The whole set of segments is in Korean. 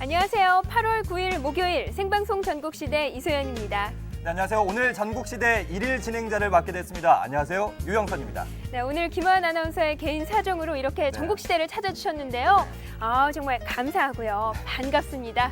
안녕하세요. 8월 9일 목요일 생방송 전국시대 이소연입니다. 네, 안녕하세요. 오늘 전국시대 1일 진행자를 맡게 됐습니다. 안녕하세요. 유영선입니다. 네, 오늘 김화은 아나운서의 개인 사정으로 이렇게 전국시대를 찾아주셨는데요. 정말 감사하고요. 반갑습니다.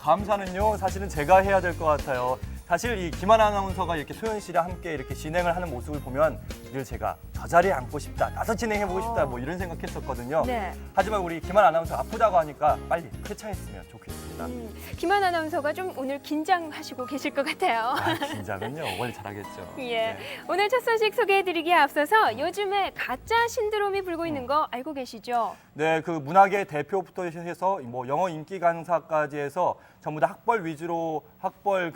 감사는요. 사실은 제가 해야 될 것 같아요. 사실 이 김하은 아나운서가 이렇게 소연 씨랑 함께 이렇게 진행을 하는 모습을 보면 늘 제가 저 자리에 앉고 싶다, 나서 진행해보고 싶다, 뭐 이런 생각했었거든요. 네. 하지만 우리 김하은 아나운서 아프다고 하니까 빨리 쾌차했으면 좋겠습니다. 김화은 아나운서가 좀 오늘 긴장하시고 계실 것 같아요. 긴장은요. 원래 잘하겠죠. 예. 네. 오늘 첫 소식 소개해드리기에 앞서서 요즘에 가짜 신드롬이 불고 있는 거 알고 계시죠? 네, 그 문학의 대표부터 해서 뭐 영어 인기 강사까지 해서 전부 다 학벌 위주로 학벌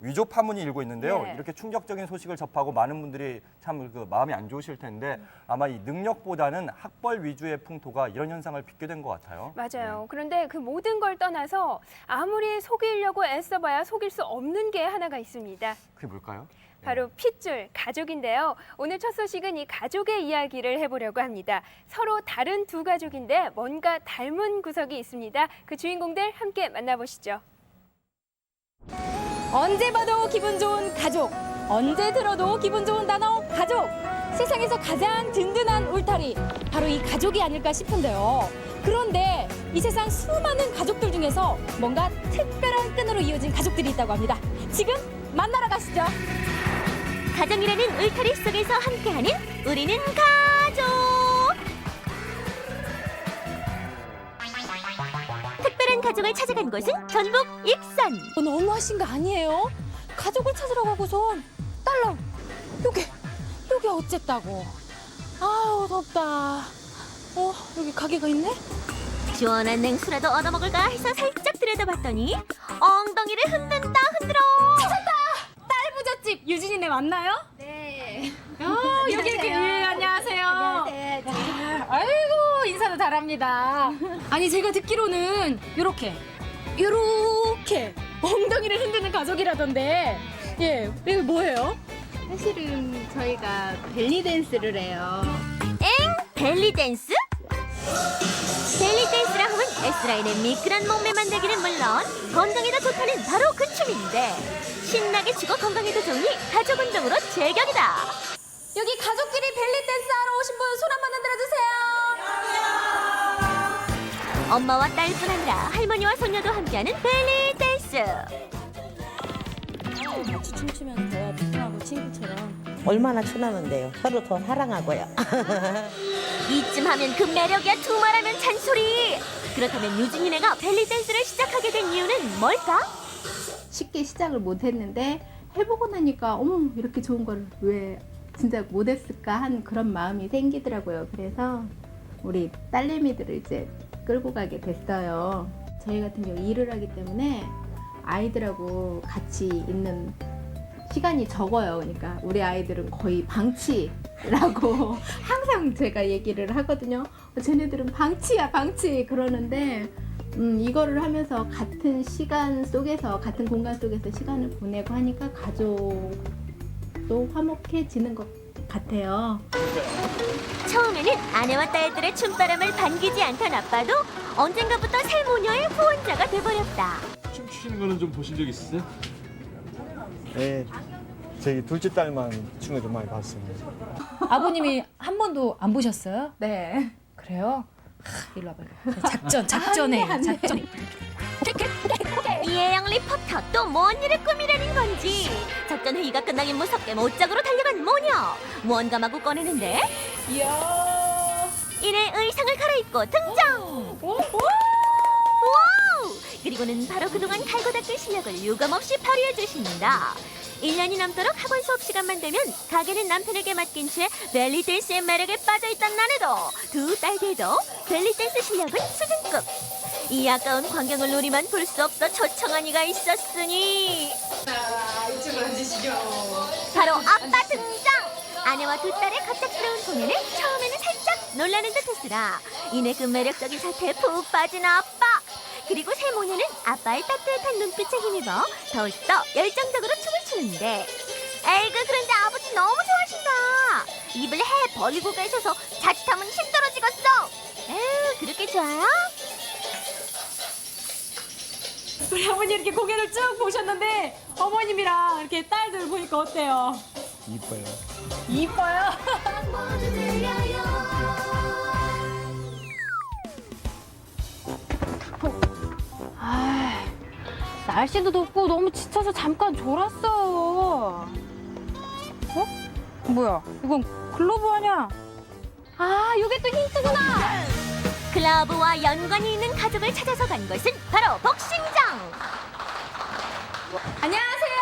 위조 파문이 일고 있는데요. 네. 이렇게 충격적인 소식을 접하고 많은 분들이 참 마음이 안 좋으실 텐데 아마 이 능력보다는 학벌 위주의 풍토가 이런 현상을 빚게 된 것 같아요. 맞아요. 그런데 그 모든 걸 떠나서 아무리 속이려고 애써봐야 속일 수 없는 게 하나가 있습니다. 그게 뭘까요? 바로 핏줄, 가족인데요. 오늘 첫 소식은 이 가족의 이야기를 해보려고 합니다. 서로 다른 두 가족인데 뭔가 닮은 구석이 있습니다. 그 주인공들 함께 만나보시죠. 언제 봐도 기분 좋은 가족, 언제 들어도 기분 좋은 단어 가족. 세상에서 가장 든든한 울타리, 바로 이 가족이 아닐까 싶은데요. 그런데 이 세상 수많은 가족들 중에서 뭔가 특별한 끈으로 이어진 가족들이 있다고 합니다. 지금 만나러 가시죠. 가정이라는 울타리 속에서 함께하는 우리는 가족. 특별한 가족을 찾아간 곳은 전북 익산. 너무하신 거 아니에요? 가족을 찾으러 가고선 딸랑 여기 어쨌다고. 아우 덥다. 여기 가게가 있네? 시원한 냉수라도 얻어먹을까 해서 살짝 들여다봤더니 엉덩이를 흔든다 흔들어. 딸부잣집 유진이네 맞나요? 네. 여기 이렇게 안녕하세요. 안녕하세요. 아이고 인사도 잘합니다. 아니 제가 듣기로는 요렇게 엉덩이를 흔드는 가족이라던데 이거 뭐예요? 사실은 저희가 벨리 댄스를 해요. 벨리 댄스? 벨리 댄스라 하면 S라인의 미끈한 몸매 만들기는 물론 건강에도 좋다는 바로 그 춤인데 신나게 추고 건강에도 좋으니 가족 운동으로 제격이다. 여기 가족끼리 벨리 댄스 하러 오신 분 손 한번 흔들어 주세요. 엄마와 딸뿐 아니라 할머니와 손녀도 함께하는 벨리 댄스. 같이 춤추면 더 부통하고 친구처럼. 얼마나 친하는데요. 서로 더 사랑하고요. 이쯤 하면 그 매력이야 두말하면 잔소리. 그렇다면 유진이네가 벨리 댄스를 시작하게 된 이유는 뭘까? 쉽게 시작을 못 했는데 해보고 나니까 어머 이렇게 좋은 걸 왜 진짜 못 했을까 한 그런 마음이 생기더라고요. 그래서 우리 딸내미들을 이제 끌고 가게 됐어요. 저희 같은 경우 일을 하기 때문에 아이들하고 같이 있는 시간이 적어요. 그러니까 우리 아이들은 거의 방치라고 항상 제가 얘기를 하거든요. 쟤네들은 방치야 방치 그러는데 이거를 하면서 같은 시간 속에서 같은 공간 속에서 시간을 보내고 하니까 가족도 화목해지는 것 같아요. 처음에는 아내와 딸들의 춤바람을 반기지 않던 아빠도 언젠가부터 새 모녀의 후원자가 돼버렸다. 춤추시는 거는 좀 보신 적 있으세요? 네, 저희 둘째 딸만 춤을 좀 많이 봤어요. 아버님이 한 번도 안 보셨어요? 네. 그래요? 일로 와봐요. 작전해. 이혜영 리포터 또 뭔 일을 꾸미려는 건지 작전 회의가 끝나긴 무섭게 못작으로 달려간 모녀 무언가 마구 꺼내는데 이야. 이내 의상을 갈아입고 등장. 와우! 그리고는 바로 그동안 갈고 닦은 실력을 유감없이 발휘해 주십니다. 1년이 넘도록 학원 수업 시간만 되면 가게는 남편에게 맡긴 채 벨리 댄스의 매력에 빠져있던 아내도 두 딸들도 벨리 댄스 실력은 수준급. 이 아까운 광경을 우리만 볼 수 없어 초청한 이가 있었으니 이쪽으로 앉으시죠. 바로 아빠 등장! 아내와 두 딸의 갑작스러운 공연에 처음에는 살짝 놀라는 듯했으나 이내 그 매력적인 사태에 푹 빠진 아빠. 그리고 새 모녀는 아빠의 따뜻한 눈빛에 힘입어 더욱더 열정적으로 춤을 추는데 에이그 그런데 아버지 너무 좋아하신다. 입을 해 벌리고 계셔서 자칫하면 힘 떨어지겠어. 에휴 그렇게 좋아요? 우리 어머니 이렇게 고개를 쭉 보셨는데 어머님이랑 이렇게 딸들 보니까 어때요? 이뻐요. 이뻐요? 아, 날씨도 덥고 너무 지쳐서 잠깐 졸았어요. 어? 뭐야? 이건 글로브 아니야? 아, 이게 또 힌트구나. 클러브와 연관이 있는 가족을 찾아서 간 것은 바로 복싱장. 안녕하세요.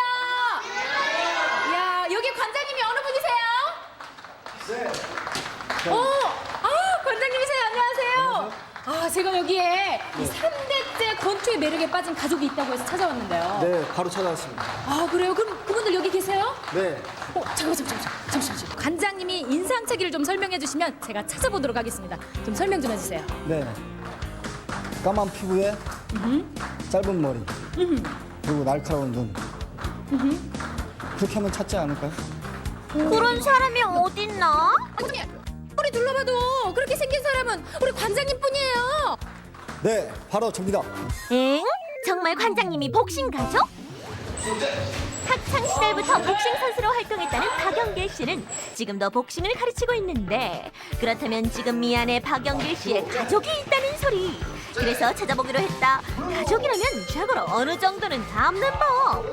야, 여기 관장님이 어느 분이세요? 네. 관장님이세요. 안녕하세요. 아, 제가 여기에 이 3대째 권투의 매력에 빠진 가족이 있다고 해서 찾아왔는데요. 네, 바로 찾아왔습니다. 아, 그래요? 그럼 그분들 여기 계세요? 네. 잠시만요. 관장님이 인상착의를 좀 설명해 주시면 제가 찾아보도록 하겠습니다. 좀 설명 좀 해주세요. 네. 까만 피부에 짧은 머리 그리고 날카로운 눈. 그렇게 하면 찾지 않을까요? 그런 사람이 어딨나? 우리 둘러봐도 그렇게 생긴 사람은 우리 관장님뿐이에요. 네, 바로 접니다. 엥? 정말 관장님이 복싱 가족? 학창 시절부터 복싱 선수로 활동했다는 박영길 씨는 지금도 복싱을 가르치고 있는데 그렇다면 지금 미안해 박영길 씨의 가족이 있다는 소리. 그래서 찾아보기로 했다. 가족이라면 최고로 어느 정도는 잡는 법.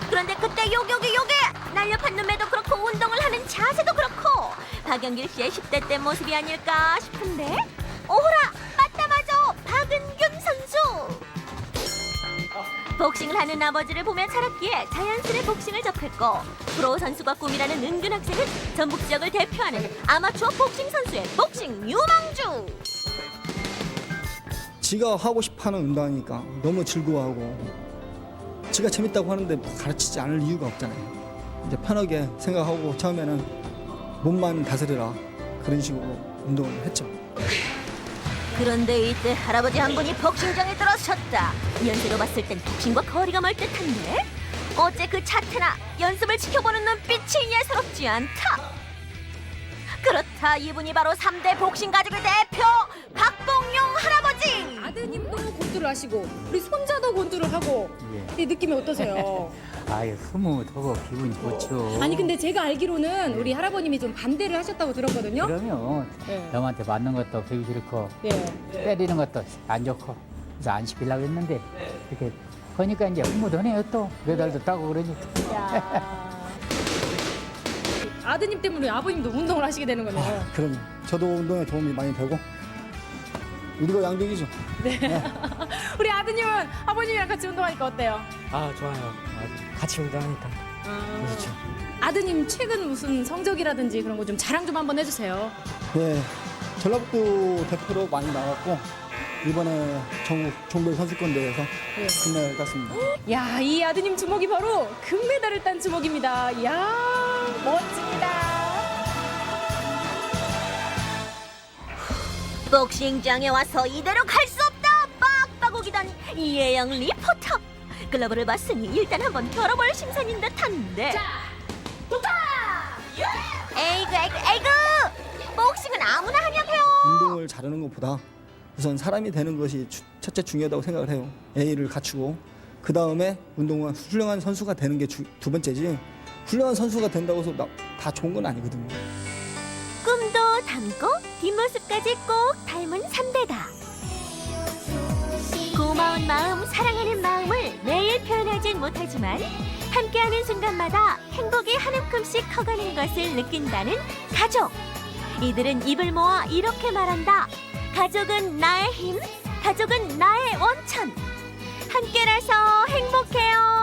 그런데 그때 요게 날렵한 눈매도 그렇고 운동을 하는 자세도 그렇고 박영길 씨의 10대 때 모습이 아닐까 싶은데 오호라 맞다 박은균 선수. 복싱을 하는 아버지를 보며 자랐기에 자연스레 복싱을 접했고 프로 선수가 꿈이라는 은균 학생은 전북 지역을 대표하는 아마추어 복싱 선수의 복싱 유망주. 지가 하고 싶어하는 운동하니까 너무 즐거워하고 지가 재밌다고 하는데 가르치지 않을 이유가 없잖아요. 이제 편하게 생각하고 처음에는 몸만 다스려라 그런 식으로 운동을 했죠. 그런데 이때 할아버지 한 분이 복싱장에 들어섰다. 연세로 봤을 땐 복싱과 거리가 멀 듯한데 어째 그 차트나 연습을 지켜보는 눈빛이 예사롭지 않다. 그렇다, 이분이 바로 3대 복싱 가족의 대표 박봉용 할아버지. 아드님도 권투를 하시고 우리 손자도 권투를 하고 이 느낌이 어떠세요? 아유, 흐뭇하고 기분이 좋죠. 아니 근데 제가 알기로는 우리 할아버님이 좀 반대를 하셨다고 들었거든요. 그러면 네. 형한테 맞는 것도 배기 싫고 예. 때리는 것도 안 좋고 그래서 안 시키려고 했는데 이렇게 하니까 이제 흐뭇하네요. 또 메달도 따고 그러니까. 아드님 때문에 아버님도 운동을 하시게 되는 거네요. 그럼요. 저도 운동에 도움이 많이 되고 이리고 양득이죠. 우리 아드님은 아버님이랑 같이 운동하니까 어때요? 아, 좋아요. 같이 운동하니까. 그렇죠. 아드님 최근 무슨 성적이라든지 그런 거 좀 자랑 좀 한번 해주세요. 네, 전라북도 대표로 많이 나갔고 이번에 전국 종별 선수권 대회에서 금메달을 땄습니다. 야, 이 아드님 주먹이 바로 금메달을 딴 주먹입니다. 이야, 멋집니다. 복싱장에 와서 이대로 갈 수 없다 빡빡 오기던 이혜영 리포터. 글러브를 봤으니 일단 한번 겨뤄볼 심산인 듯한데. 자, 좋다. 에이그 복싱은 아무나 하냐고요. 운동을 잘하는 것보다 우선 사람이 되는 것이 첫째 중요하다고 생각을 해요. A를 갖추고 그 다음에 운동은 훌륭한 선수가 되는 게 두 번째지. 훌륭한 선수가 된다고 해서 다 좋은 건 아니거든요. 꿈도 담고 뒷모습까지 꼭 닮은 3대다. 고마운 마음, 사랑하는 마음을 매일 표현하진 못하지만 함께하는 순간마다 행복이 한 움큼씩 커가는 것을 느낀다는 가족. 이들은 입을 모아 이렇게 말한다. 가족은 나의 힘, 가족은 나의 원천. 함께라서 행복해요.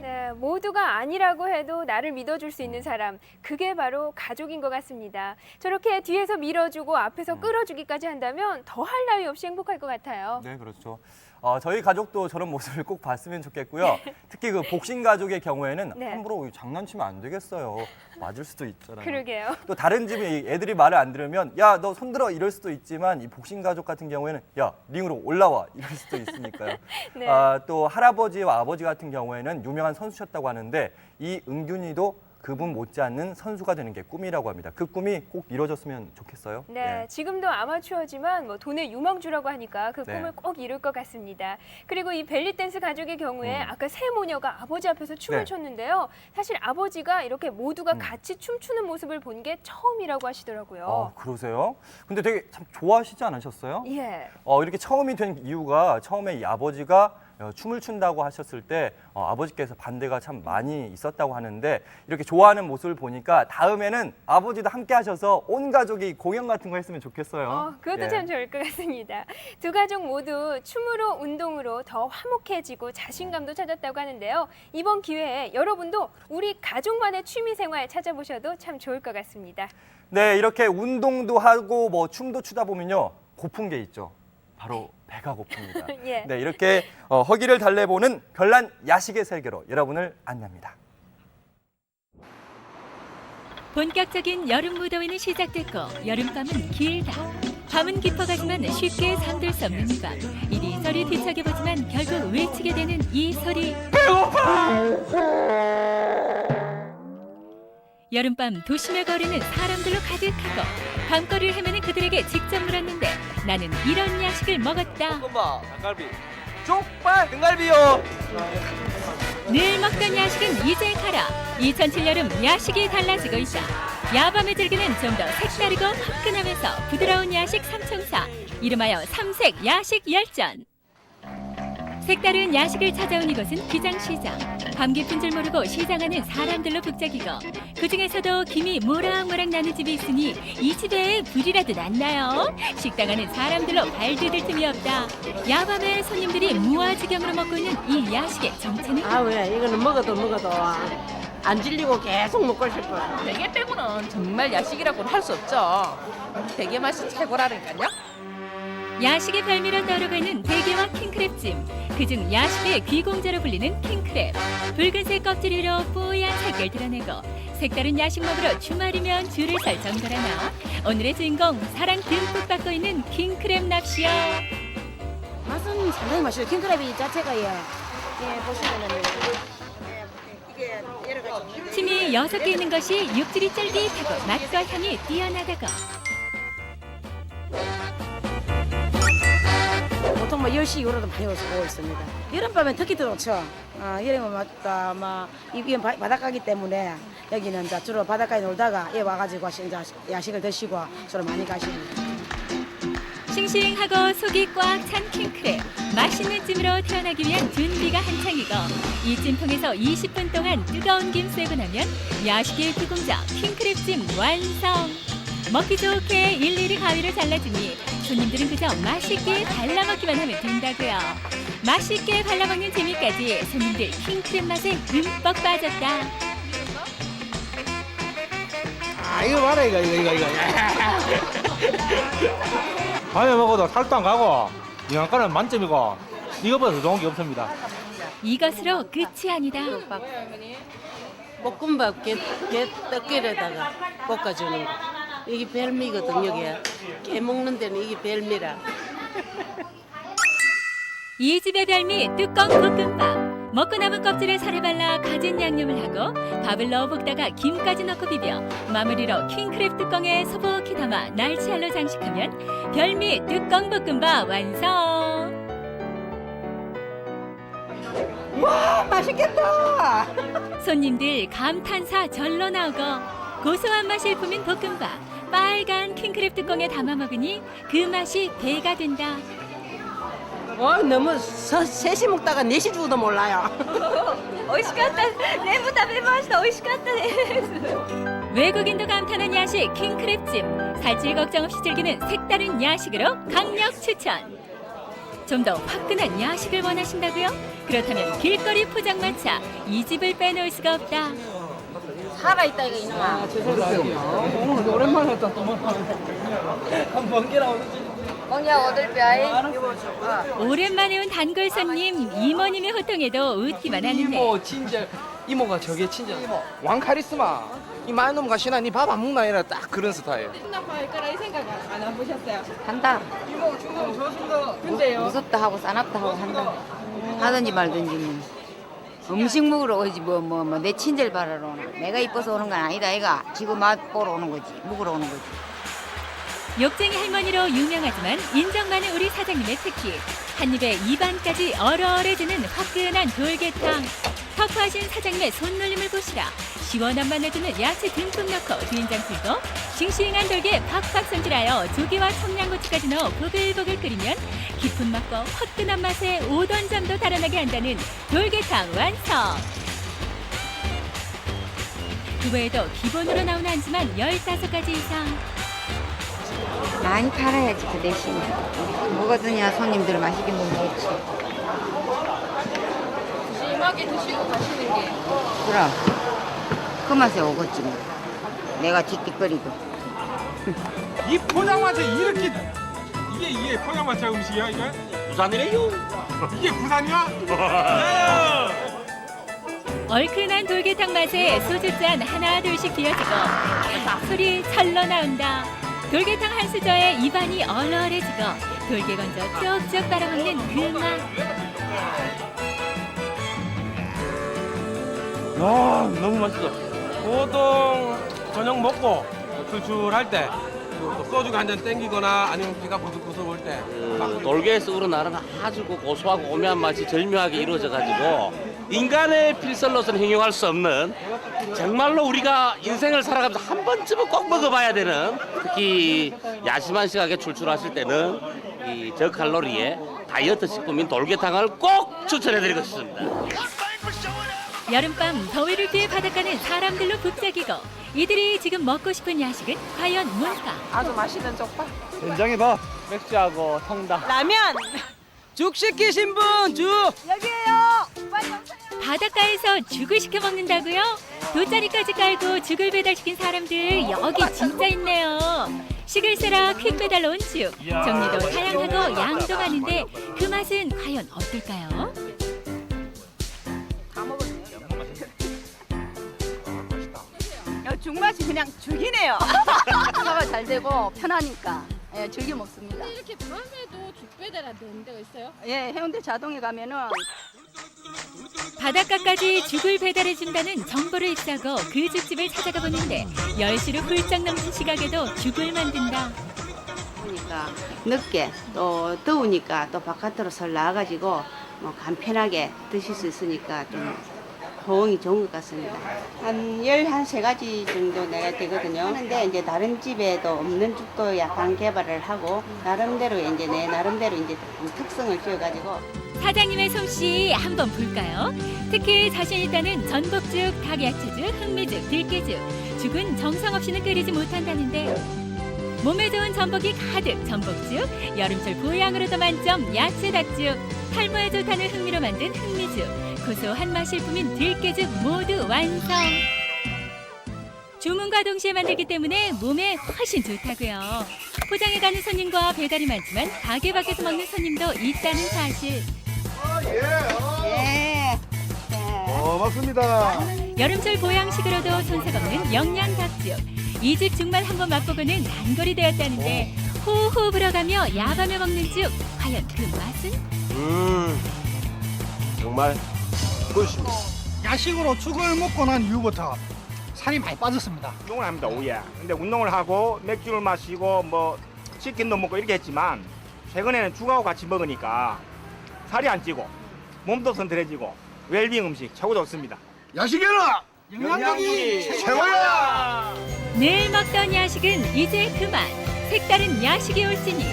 네, 모두가 아니라고 해도 나를 믿어줄 수 있는 사람, 그게 바로 가족인 것 같습니다. 저렇게 뒤에서 밀어주고 앞에서 끌어주기까지 한다면 더할 나위 없이 행복할 것 같아요. 네, 그렇죠. 저희 가족도 저런 모습을 꼭 봤으면 좋겠고요. 특히 그 복싱 가족의 경우에는 네. 함부로 장난치면 안 되겠어요. 맞을 수도 있잖아요. 그러게요. 또 다른 집이 애들이 말을 안 들으면 야, 너 손들어 이럴 수도 있지만 이 복싱 가족 같은 경우에는 야, 링으로 올라와 이럴 수도 있으니까요. 네. 또 할아버지와 아버지 같은 경우에는 유명한 선수셨다고 하는데 이 은균이도 그분 못지않는 선수가 되는 게 꿈이라고 합니다. 그 꿈이 꼭 이루어졌으면 좋겠어요. 네, 지금도 아마추어지만 뭐 돈의 유망주라고 하니까 그 네. 꿈을 꼭 이룰 것 같습니다. 그리고 이 벨리댄스 가족의 경우에 아까 세 모녀가 아버지 앞에서 춤을 네. 췄는데요. 사실 아버지가 이렇게 모두가 같이 춤추는 모습을 본 게 처음이라고 하시더라고요. 그러세요? 근데 되게 참 좋아하시지 않으셨어요? 예. 이렇게 처음이 된 이유가 처음에 이 아버지가 춤을 춘다고 하셨을 때 아버지께서 반대가 참 많이 있었다고 하는데 이렇게 좋아하는 모습을 보니까 다음에는 아버지도 함께 하셔서 온 가족이 공연 같은 거 했으면 좋겠어요. 그것도 예. 참 좋을 것 같습니다. 두 가족 모두 춤으로 운동으로 더 화목해지고 자신감도 찾았다고 하는데요. 이번 기회에 여러분도 우리 가족만의 취미 생활 찾아보셔도 참 좋을 것 같습니다. 네, 이렇게 운동도 하고 뭐 춤도 추다 보면요. 고픈 게 있죠. 바로 배가 고픕니다. 예. 네, 이렇게 허기를 달래보는 별난 야식의 세계로 여러분을 안내합니다. 본격적인 여름 무더위는 시작됐고 여름밤은 길다. 밤은 깊어가지만 쉽게 잠들 수 없는 밤. 이리저리 뒤척여보지만 결국 외치게 되는 이 소리. 여름밤 도심의 거리는 사람들로 가득하고 밤거리를 헤매는 그들에게 직접 물었는데 나는 이런 야식을 먹었다. 닭갈비. 족발 등갈비요. 늘 먹던 야식은 이제 가라. 2007 여름 야식이 달라지고 있다. 야밤을 즐기는 좀 더 색다르고 화끈하면서 부드러운 야식 삼총사. 이름하여 삼색 야식 열전. 색다른 야식을 찾아온 이곳은 기장시장. 밤 깊은 줄 모르고 시장하는 사람들로 북적이고 그중에서도 김이 모락모락 나는 집이 있으니 이 집에 불이라도 났나요? 식당하는 사람들로 발디딜 틈이 없다. 야밤에 손님들이 무아지경으로 먹고 있는 이 야식의 정체는? 왜 이거는 먹어도 안 질리고 계속 먹고 싶어요. 대게 빼고는 정말 야식이라고는 할 수 없죠. 대게 맛이 최고라니까요. 야식의 별미로 떠오르고 있는 대게와 킹크랩찜. 그중 야식의 귀공자로 불리는 킹크랩. 붉은색 껍질 위로 뽀얀 색을 드러내고 색다른 야식 먹으러 주말이면 줄을 설 정도라나. 오늘의 주인공 사랑 듬뿍 받고 있는 킹크랩 납시오. 맛은 상당히 맛있어요. 킹크랩이 자체가 보시면은 침이 6개 있는 것이 육질이 쫄깃하고 맛과 향이 뛰어나다고. 보통 10시 이후로도 많이 오고 있습니다. 여름밤엔 특히 더 좋죠. 여름은 맞다, 이게 바닷가기 때문에 여기는 이제 주로 바닷가에 놀다가 와가지고 이제 야식을 드시고 주로 많이 가십니다. 싱싱하고 속이 꽉 찬 킹크랩. 맛있는 찜으로 태어나기 위한 준비가 한창이고 이 찜통에서 20분 동안 뜨거운 김 쐬고 나면 야식의 귀공자 킹크랩찜 완성. 먹기 좋게 일일이 가위를 잘라주니 손님들은 그저 맛있게 발라먹기만 하면 된다고요. 맛있게 발라먹는 재미까지 손님들 킹크랩 맛에 듬뿍 빠졌다. 이거 봐라 이거. 밤에 먹어도 살도 안 가고 영양가는 만점이고 이거보다 더 좋은 게 없습니다. 이것으로 끝이 아니다. 볶음밥 게 떡게에다가 볶아주는 거. 이게 별미거든요. 이게 깨먹는 데는 이게 별미라. 이 집의 별미 뚜껑 볶음밥. 먹고 남은 껍질에 살을 발라 가진 양념을 하고 밥을 넣어 볶다가 김까지 넣고 비벼 마무리로 킹크랩 뚜껑에 소복히 담아 날치알로 장식하면 별미 뚜껑 볶음밥 완성. 와, 맛있겠다. 손님들 감탄사 절로 나오고 고소한 맛이 일품인 볶음밥. 빨간 킹크랩 뚜껑에 담아 먹으니 그 맛이 배가 된다. 너무 셋이 먹다가 넷이 죽어도 몰라요. 美味しかった。全部食べました。美味しかったです。 외국인도 감탄한 야식 킹크랩찜. 살찔 걱정 없이 즐기는 색다른 야식으로 강력 추천. 좀 더 화끈한 야식을 원하신다고요? 그렇다면 길거리 포장마차 이 집을 빼놓을 수가 없다. 살아있다 이거 이놈아. 오늘 오랜만에 왔다 또 한번 개라 오는지. 오랜만에 온 단골 손님 이모님의 호통에도 웃기만 하는데 이모 친절. 이모가 저게 친절. 왕 카리스마. 이 많은 놈 가시나 니 밥 안 먹나 이라 딱 그런 스타일. 한다. 이모 중국 좋습니다. 무섭다 하고 싸납다 하고 한다. 하든지 말든지. 음식 먹으러 오지 뭐 내 친절 바라러 오나. 내가 이뻐서 오는 건 아니다 아이가. 지금 맛보러 오는 거지. 먹으러 오는 거지. 욕쟁이 할머니로 유명하지만 인정 많은 우리 사장님의 특기. 한 입에 입안까지 얼얼해지는 화끈한 돌게탕. 터프하신 사장님의 손놀림을 보시라. 시원한 맛 내주는 야채 듬뿍 넣고 된장 풀고 싱싱한 돌게 팍팍 손질하여 조기와 청양고추까지 넣어 보글보글 끓이면 깊은 맛과 화끈한 맛에 오던 잠도 달아나게 한다는 돌게탕 완성. 그 외에도 기본으로 나오는 안주만 15가지 이상. 많이 팔아야지 그 대신에. 뭐거든요 손님들 맛있게 먹는 거지. 심하게 드시고 가시는 게. 그럼 그 맛에 오겠지 뭐. 내가 틱틱거리고. 이 포장마차 이렇게 이게 포장마차 음식이야 이게? 부산이래요. 이게 부산이야? 얼큰한 돌게탕 맛에 소주잔 하나 둘씩 비어지고 소리 절로 나온다. 돌게탕 한 수저에 입안이 얼얼해지고 돌게 건져 쭉쭉 빨아먹는 그 맛. 너무 맛있어. 보통 저녁 먹고 출출할 때 소주가 한 잔 땡기거나 아니면 배가 부득부득 올 때 돌게에서 우러나는 아주 고소하고 오묘한 맛이 절묘하게 이루어져가지고 인간의 필설로서는 형용할 수 없는 정말로 우리가 인생을 살아가면서 한 번쯤은 꼭 먹어봐야 되는 특히 야심한 시각에 출출하실 때는 이 저칼로리의 다이어트 식품인 돌게탕을 꼭 추천해드리고 싶습니다. 여름밤 더위를 피해 바닷가는 사람들로 북적이고 이들이 지금 먹고 싶은 야식은 과연 뭘까? 아주 맛있는 족발. 된장에밥, 맥주하고 통닭. 라면. 죽 시키신 분 죽. 여기에요. 바닷가에서 죽을 시켜 먹는다고요? 돗자리까지 깔고 죽을 배달시킨 사람들 여기 진짜 있네요. 시글세라 퀵배달로 온 죽. 종류도 다양하고 양도 많은데 그 맛은 과연 어떨까요? 죽맛이 그냥 죽이네요. 소화가 잘 되고 편하니까 즐겨 먹습니다. 이렇게 밤에도 죽 배달 되는 데가 있어요? 예, 해운대 자동에 가면은 바닷가까지 죽을 배달해준다는 정보를 입수하고 그 죽집을 찾아가 보는데 10시를 훌쩍 넘는 시각에도 죽을 만든다. 그러니까 늦게 또 더우니까 또 바깥으로 설 나와가지고 뭐 간편하게 드실 수 있으니까 좀 호응이 좋은 것 같습니다. 한 13가지 정도 내가 되거든요. 하는데 이제 다른 집에도 없는 죽도 약간 개발을 하고 나름대로 이제 내 나름대로 이제 특성을 지어가지고 사장님의 솜씨 한번 볼까요? 특히 자신 있다는 전복죽, 닭야채죽, 흑미죽, 들깨죽. 죽은 정성 없이는 끓이지 못한다는데 몸에 좋은 전복이 가득 전복죽, 여름철 보양으로도 만점 야채 닭죽, 탈모에 좋다는 흑미로 만든 흑미죽, 고소한 맛일 품인 들깨죽 모두 완성. 주문과 동시에 만들기 때문에 몸에 훨씬 좋다고요. 포장해 가는 손님과 배달이 많지만 가게 밖에서 먹는 손님도 있다는 사실. 맞습니다. 여름철 보양식으로도 손색 없는 영양 닭죽. 이 집 죽만 한번 맛보고는 단골이 되었다는데 호호 불어가며 야밤에 먹는 죽. 과연 그 맛은? 정말 꿀입니다. 야식으로 죽을 먹고 난 이후부터 살이 많이 빠졌습니다. 운동을 합니다, 오후에. 근데 운동을 하고 맥주를 마시고 뭐 치킨도 먹고 이렇게 했지만 최근에는 죽하고 같이 먹으니까 살이 안 찌고 몸도 선들해지고 웰빙 음식 최고 좋습니다. 야식에는 영양력이 최고야! 늘 먹던 야식은 이제 그만. 색다른 야식이 올지니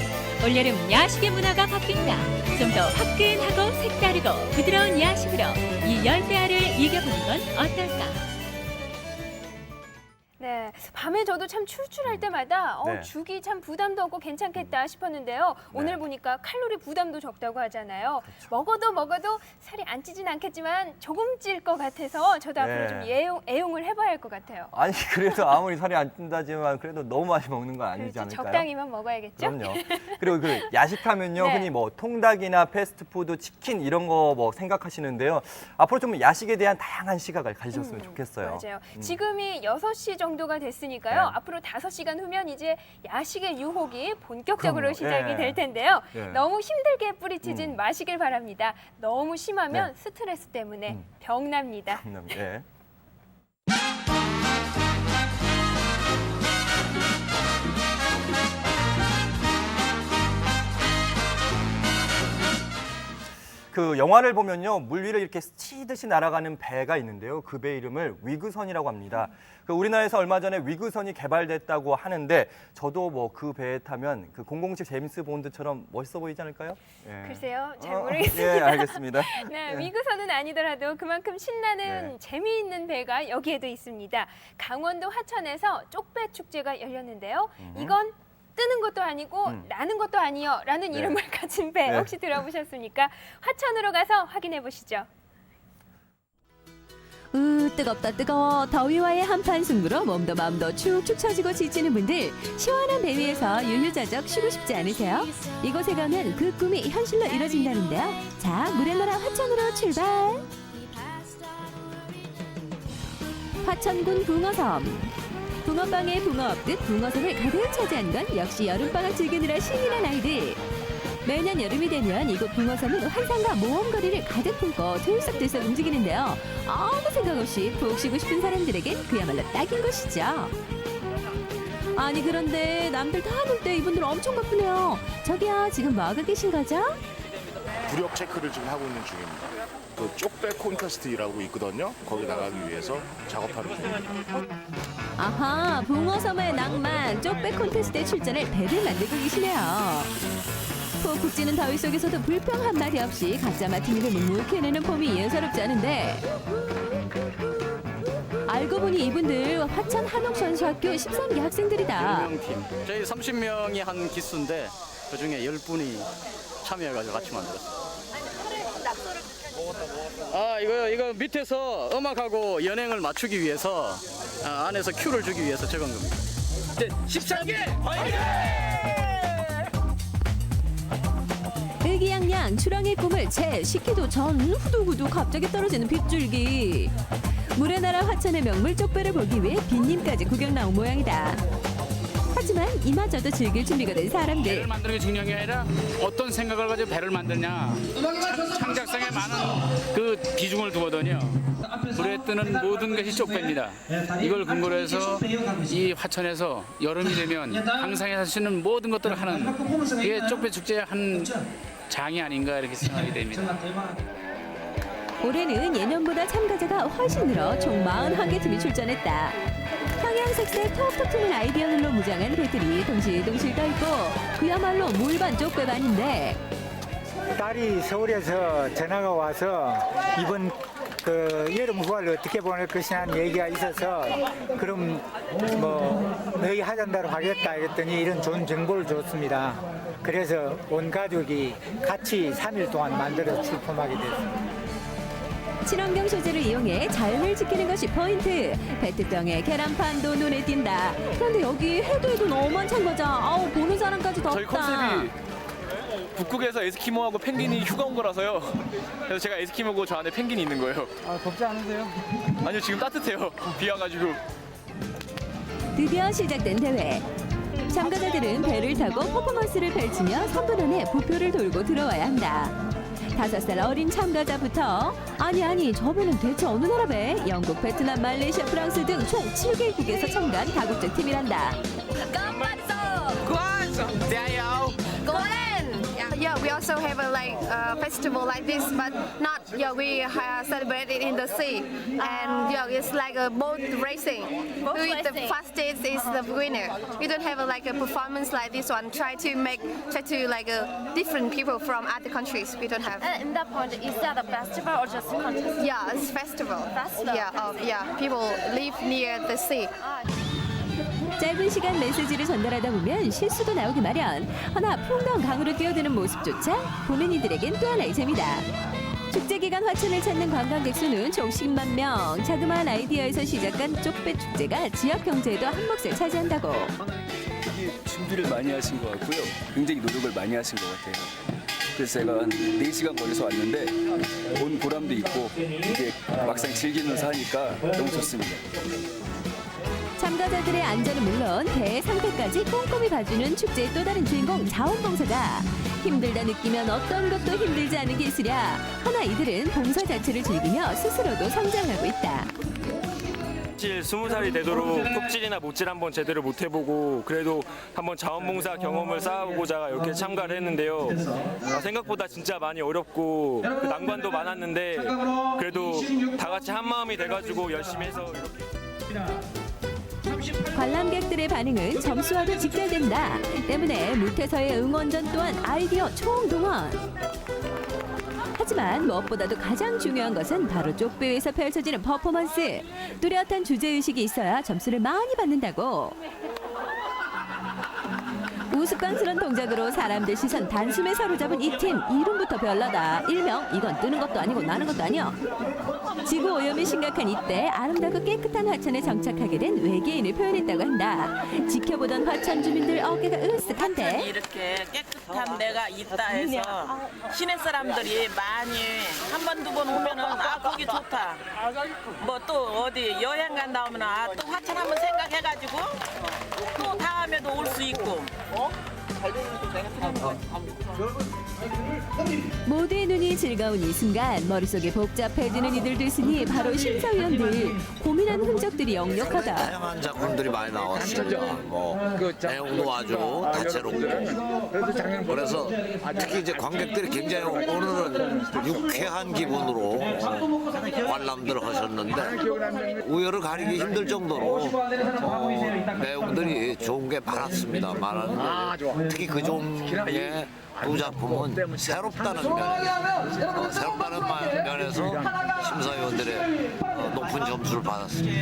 올여름 야식의 문화가 바뀐다. 좀 더 화끈하고 색다르고 부드러운 야식으로 이 열대야를 이겨보는 건 어떨까? 네, 밤에 저도 참 출출할 때마다 네. 죽이 참 부담도 없고 괜찮겠다 싶었는데요. 오늘 보니까 칼로리 부담도 적다고 하잖아요. 먹어도 살이 안 찌진 않겠지만 조금 찔 것 같아서 저도 앞으로 좀 애용을 해봐야 할 것 같아요. 아니 그래도 아무리 살이 안 찐다지만 그래도 너무 많이 먹는 건 아니지 그렇지, 않을까요? 적당히만 먹어야겠죠? 그럼요. 그리고 그 야식하면요 네. 흔히 뭐 통닭이나 패스트푸드, 치킨 이런 거 뭐 생각하시는데요. 앞으로 좀 야식에 대한 다양한 시각을 가지셨으면 좋겠어요. 맞아요. 지금이 6시 정도 정도가 됐으니까요. 네. 앞으로 5시간 후면 이제 야식의 유혹이 본격적으로 그럼요. 시작이 예. 될 텐데요. 예. 너무 힘들게 뿌리치진 마시길 바랍니다. 너무 심하면 네. 스트레스 때문에 병납니다. 예. 그 영화를 보면요, 물 위를 이렇게 스치듯이 날아가는 배가 있는데요. 그 배 이름을 위그선이라고 합니다. 그 우리나라에서 얼마 전에 위그선이 개발됐다고 하는데 저도 뭐 그 배에 타면 그 007 제임스 본드처럼 멋있어 보이지 않을까요? 예. 글쎄요, 잘 모르겠습니다. 예, 알겠습니다. 네, 예. 위그선은 아니더라도 그만큼 신나는 네. 재미있는 배가 여기에도 있습니다. 강원도 화천에서 쪽배 축제가 열렸는데요. 이건 뜨는 것도 아니고 나는 것도 아니요 라는 네. 이름을 가진 배 네. 혹시 들어보셨습니까? 화천으로 가서 확인해 보시죠. 뜨겁다 뜨거워. 더위와의 한판 승부로 몸도 마음도 축축 처지고 지치는 분들, 시원한 배 위에서 유유자적 쉬고 싶지 않으세요? 이곳에 가면 그 꿈이 현실로 이뤄진다는데요. 자, 물의 나라 화천으로 출발. 화천군 붕어섬. 붕어빵에 붕어 업듯 붕어섬을 가득 차지한 건 역시 여름방학 즐기느라 신이 난 아이들. 매년 여름이 되면 이곳 붕어섬은 환상과 모험거리를 가득 품고 들썩들썩 움직이는데요. 아무 생각 없이 푹 쉬고 싶은 사람들에겐 그야말로 딱인 곳이죠. 아니 그런데 남들 다 놀 때 이분들 엄청 바쁘네요. 저기요, 지금 뭐 하고 계신 거죠? 부력 체크를 지금 하고 있는 중입니다. 그 쪽배 콘테스트라고 있거든요. 거기 나가기 위해서 작업하는 중입니다. 아하, 붕어섬의 낭만 쪽배 콘테스트에 출전할 배를 만들고 계시네요. 푹푹 찌는 더위 속에서도 불평 한마디 없이 각자 맡은 일을 묵묵히 해내는 폼이 예사롭지 않은데, 알고 보니 이분들 화천 한옥선수학교 13기 학생들이다. 저희 30명이 한 기수인데 그중에 10분이 참여해가지고 같이 만들었어요. 아, 이거 밑에서 음악하고 연행을 맞추기 위해서 안에서 큐를 주기 위해서 적은 겁니다. 13개 화이팅! 의기양양 출항의 꿈을 채 식기도 전 후두구두 갑자기 떨어지는 빗줄기. 물의 나라 화천의 명물 쪽배를 보기 위해 빈님까지 구경 나온 모양이다. 하지만 이마저도 즐길 준비가 된 사람들. 배를 만드는 게 중요한 게 아니라 어떤 생각을 가지고 배를 만드냐, 창작성에 많은 그 비중을 두거든요. 물에 뜨는 모든 것이 쪽배입니다. 이걸 근거로 해서 이 화천에서 여름이 되면 항상에 할 수 있는 모든 것들을 하는, 이게 쪽배 축제의 한 장이 아닌가 이렇게 생각이 됩니다. 올해는 예년보다 참가자가 훨씬 늘어 총 41개 팀이 출전했다. 형형색색 톡톡 튀는 아이디어들로 무장한 배들이 동실동실 떠있고 그야말로 물반 쪽배반인데, 딸이 서울에서 전화가 와서 이번 그 여름 휴가를 어떻게 보낼 것이냐는 얘기가 있어서 그럼 뭐 너희 하잔다로 가겠다 했더니 이런 좋은 정보를 줬습니다. 그래서 온 가족이 같이 3일 동안 만들어 출품하게 됐습니다. 친환경 소재를 이용해 자연을 지키는 것이 포인트. 페트병에 계란판도 눈에 띈다. 그런데 여기 해도 너무한 참가자. 아우, 보는 사람까지 덥다. 저희 컨셉이 북극에서 에스키모하고 펭귄이 휴가 온 거라서요. 그래서 제가 에스키모고 저 안에 펭귄이 있는 거예요. 아, 덥지 않으세요? 아니요, 지금 따뜻해요. 비 와가지고. 드디어 시작된 대회. 참가자들은 배를 타고 퍼포먼스를 펼치며 3분 안에 부표를 돌고 들어와야 한다. 5살 어린 참가자부터 아니 저 배는 대체 어느 나라 배? 영국, 베트남, 말레이시아, 프랑스 등 총 7개국에서 참가한 다국적 팀이란다. Yeah, we also have a festival like this, but not we celebrate it in the sea, and it's like a boat racing. With the fastest is the winner. We don't have a performance like this one. Try to different people from other countries. We don't have. In that point, is that a festival or just a contest? Yeah, it's festival. Festival. Yeah. People live near the sea. 짧은 시간 메시지를 전달하다 보면 실수도 나오기 마련. 하나 풍덩 강으로 뛰어드는 모습조차 보는 이들에겐 또 하나의 재미다. 축제 기간 화천을 찾는 관광객 수는 총 10만 명. 자그마한 아이디어에서 시작한 쪽배 축제가 지역 경제에도 한 몫을 차지한다고. 되게 준비를 많이 하신 것 같고요. 굉장히 노력을 많이 하신 것 같아요. 그래서 제가 한 4시간 걸려서 왔는데 온 보람도 있고 이게 막상 즐기면서 하니까 너무 좋습니다. 참가자들의 안전은 물론 대상태까지 꼼꼼히 봐주는 축제의 또 다른 주인공 자원봉사자. 힘들다 느끼면 어떤 것도 힘들지 않은 게 있으랴. 하나 이들은 봉사 자체를 즐기며 스스로도 성장하고 있다. 사실 20살이 되도록 톱질이나 못질 한번 제대로 못 해보고 그래도 한번 자원봉사 경험을 쌓아보고자 이렇게 참가를 했는데요. 생각보다 진짜 많이 어렵고 그 난관도 많았는데 그래도 다 같이 한 마음이 돼가지고 열심히 해서 이렇게. 관람객들의 반응은 점수와도 직결된다. 때문에 무태서의 응원전 또한 아이디어 총동원. 하지만 무엇보다도 가장 중요한 것은 바로 쪽배위에서 펼쳐지는 퍼포먼스. 뚜렷한 주제의식이 있어야 점수를 많이 받는다고. 우스꽝스런 동작으로 사람들 시선 단숨에 사로잡은 이 팀, 이름부터 별나다. 일명 이건 뜨는 것도 아니고 나는 것도 아니야. 지구 오염이 심각한 이때 아름답고 깨끗한 화천에 정착하게 된 외계인을 표현했다고 한다. 지켜보던 화천 주민들 어깨가 으쓱한데 이렇게 깨끗한 데가 있다 해서 시내 사람들이 많이 한 번, 두 번 오면은 거기 좋다. 뭐 또 어디 여행 간다 하면 또 화천 한번 생각해가지고 또 다음에도 올 수 있고. 모두의 눈이 즐거운 이 순간 머릿속에 복잡해지는 이들도 있으니 바로 심사위원들. 고민한 흔적들이 역력하다. 다양한 작품들이 많이 나왔습니다. 뭐 내용도 아주 다채롭고 그래서 특히 이제 관객들이 굉장히 오늘은 유쾌한 기분으로 관람들 하셨는데 우열을 가리기 힘들 정도로 내용들이 좋은 게 많았습니다. 많았는데 특히 그 종의 두 작품은 새롭다는 면에서 심사위원들의 높은 점수를 받았습니다.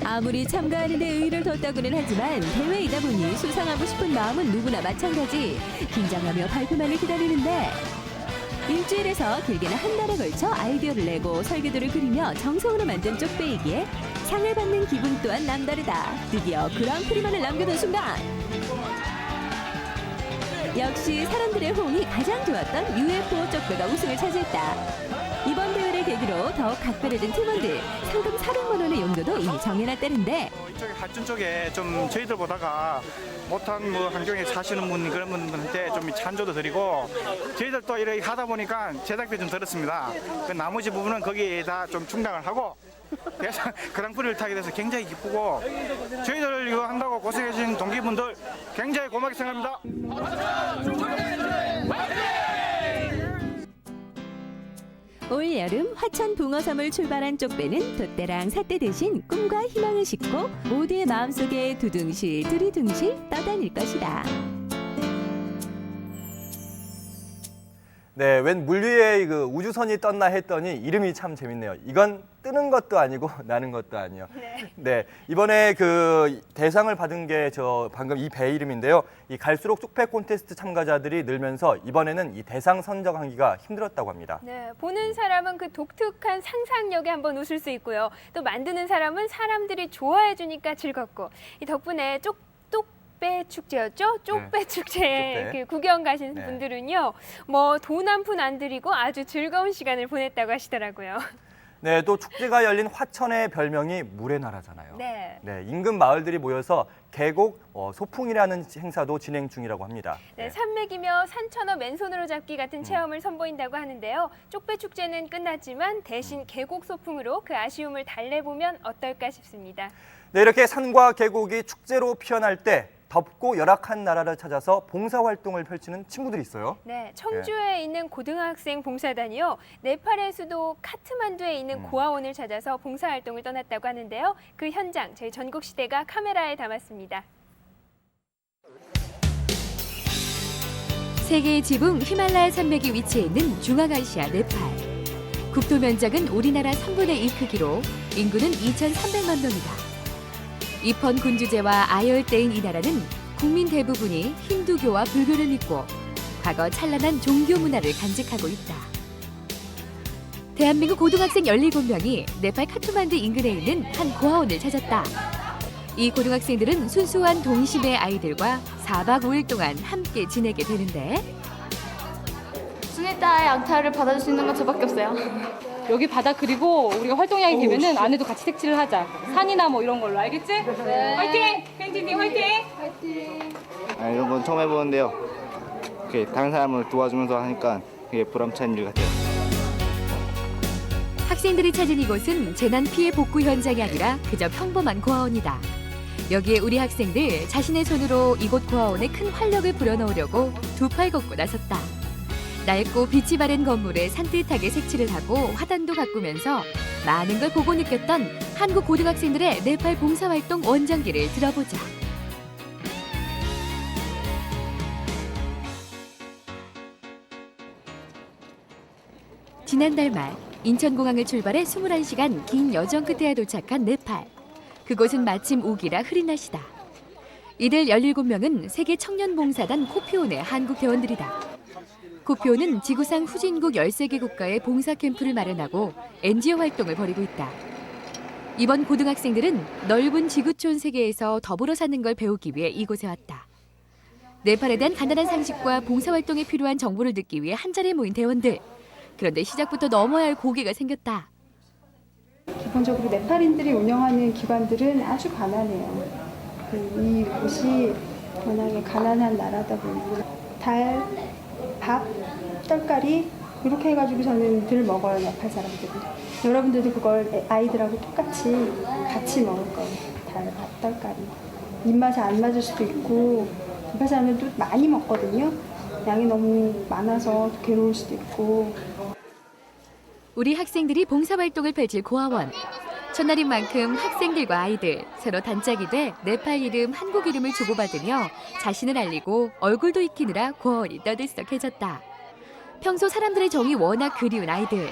아무리 참가하는 데 의의를 뒀다고는 하지만 대회이다 보니 수상하고 싶은 마음은 누구나 마찬가지. 긴장하며 발표만을 기다리는데 일주일에서 길게는 한 달에 걸쳐 아이디어를 내고 설계도를 그리며 정성으로 만든 쪽배이기에 상을 받는 기분 또한 남다르다. 드디어 그랑프리만을 남겨둔 순간 역시 사람들의 호응이 가장 좋았던 UFO 쪽배가 우승을 차지했다. 이번 대회를 계기로 더욱 각별해진 팀원들. 상금 400만 원의 용도도 이미 정해놨다는데 이쪽에 하천 쪽에 좀 저희들 보다가 못한 뭐 환경에 사시는 분 그런 분들한테 좀 찬조도 드리고 저희들 또 이렇게 하다 보니까 제작비 좀 들었습니다. 그 나머지 부분은 거기에다 좀 충당을 하고 그래서 그랑프리를 타게 돼서 굉장히 기쁘고 저희들 이거 한다고 고생해주신 동기분들 굉장히 고맙게 생각합니다. 올 여름 화천 붕어섬을 출발한 쪽배는 돛대랑 삿대 대신 꿈과 희망을 싣고 모두의 마음속에 두둥실 두리둥실 떠다닐 것이다. 네, 웬 물 위에 그 우주선이 떴나 했더니 이름이 참 재밌네요. 이건 뜨는 것도 아니고 나는 것도 아니요. 네, 이번에 그 대상을 받은 게 저 방금 이 배 이름인데요. 이 갈수록 쪽배 콘테스트 참가자들이 늘면서 이번에는 이 대상 선정하기가 힘들었다고 합니다. 네, 보는 사람은 그 독특한 상상력에 한번 웃을 수 있고요. 또 만드는 사람은 사람들이 좋아해 주니까 즐겁고 이 덕분에 쪽배 축제였죠? 쪽배 축제에 쪽배. 그 구경 가신 네. 분들은요. 뭐 돈 한 푼 안 들이고 아주 즐거운 시간을 보냈다고 하시더라고요. 네, 또 축제가 열린 화천의 별명이 물의 나라잖아요. 네. 네, 인근 마을들이 모여서 계곡 소풍이라는 행사도 진행 중이라고 합니다. 네, 산맥이며 산천어 맨손으로 잡기 같은 체험을 선보인다고 하는데요. 쪽배 축제는 끝났지만 대신 계곡 소풍으로 그 아쉬움을 달래보면 어떨까 싶습니다. 네, 이렇게 산과 계곡이 축제로 피어날 때 덥고 열악한 나라를 찾아서 봉사활동을 펼치는 친구들이 있어요. 네, 청주에 있는 고등학생 봉사단이요. 네팔의 수도 카트만두에 있는 고아원을 찾아서 봉사활동을 떠났다고 하는데요. 그 현장 저희 전국시대가 카메라에 담았습니다. 세계의 지붕 히말라야 산맥이 위치해 있는 중앙아시아 네팔. 국토 면적은 우리나라 3분의 2 크기로 인구는 2,300만 명이다. 이펀 군주제와 아열대인 이 나라는 국민 대부분이 힌두교와 불교를 믿고 과거 찬란한 종교 문화를 간직하고 있다. 대한민국 고등학생 17명이 네팔 카트만두 인근에 있는 한 고아원을 찾았다. 이 고등학생들은 순수한 동심의 아이들과 4박 5일 동안 함께 지내게 되는데 수니따의 양타를 받아줄 수 있는 건 저밖에 없어요. 여기 바다 그리고 우리가 활동량이 되면은 안에도 같이 색칠을 하자. 산이나 뭐 이런 걸로 알겠지? 네. 화이팅! 페인팅팀 화이팅! 화이팅! 이런 건 처음 해보는데요. 이렇게 다른 사람을 도와주면서 하니까 되게 보람찬 일 같아요. 학생들이 찾은 이곳은 재난 피해 복구 현장이 아니라 그저 평범한 고아원이다. 여기에 우리 학생들 자신의 손으로 이곳 고아원에 큰 활력을 불어넣으려고 두 팔 걷고 나섰다. 낡고 빛이 바랜 건물에 산뜻하게 색칠을 하고 화단도 가꾸면서 많은 걸 보고 느꼈던 한국 고등학생들의 네팔 봉사활동 원정기를 들어보자. 지난달 말 인천공항을 출발해 21시간 긴 여정 끝에야 도착한 네팔. 그곳은 마침 우기라 흐린 날씨다. 이들 17명은 세계 청년봉사단 코피온의 한국 대원들이다. 코피온은 지구상 후진국 13개 국가에 봉사 캠프를 마련하고 NGO 활동을 벌이고 있다. 이번 고등학생들은 넓은 지구촌 세계에서 더불어 사는 걸 배우기 위해 이곳에 왔다. 네팔에 대한 간단한 상식과 봉사활동에 필요한 정보를 듣기 위해 한자리에 모인 대원들. 그런데 시작부터 넘어야 할 고개가 생겼다. 기본적으로 네팔인들이 운영하는 기관들은 아주 가난해요. 이곳이 워낙에 가난한 나라다 보니까 달, 밥, 떡갈이 이렇게 해가지고서는 늘 먹어요, 네팔 사람들은. 여러분들도 그걸 아이들하고 똑같이 같이 먹을 거예요. 달, 밥, 떡갈이. 입맛에 안 맞을 수도 있고 네팔 사람들도 많이 먹거든요. 양이 너무 많아서 괴로울 수도 있고. 우리 학생들이 봉사활동을 펼칠 고아원. 첫날인 만큼 학생들과 아이들 서로 단짝이 돼 네팔 이름, 한국 이름을 주고받으며 자신을 알리고 얼굴도 익히느라 고아원이 떠들썩해졌다. 평소 사람들의 정이 워낙 그리운 아이들.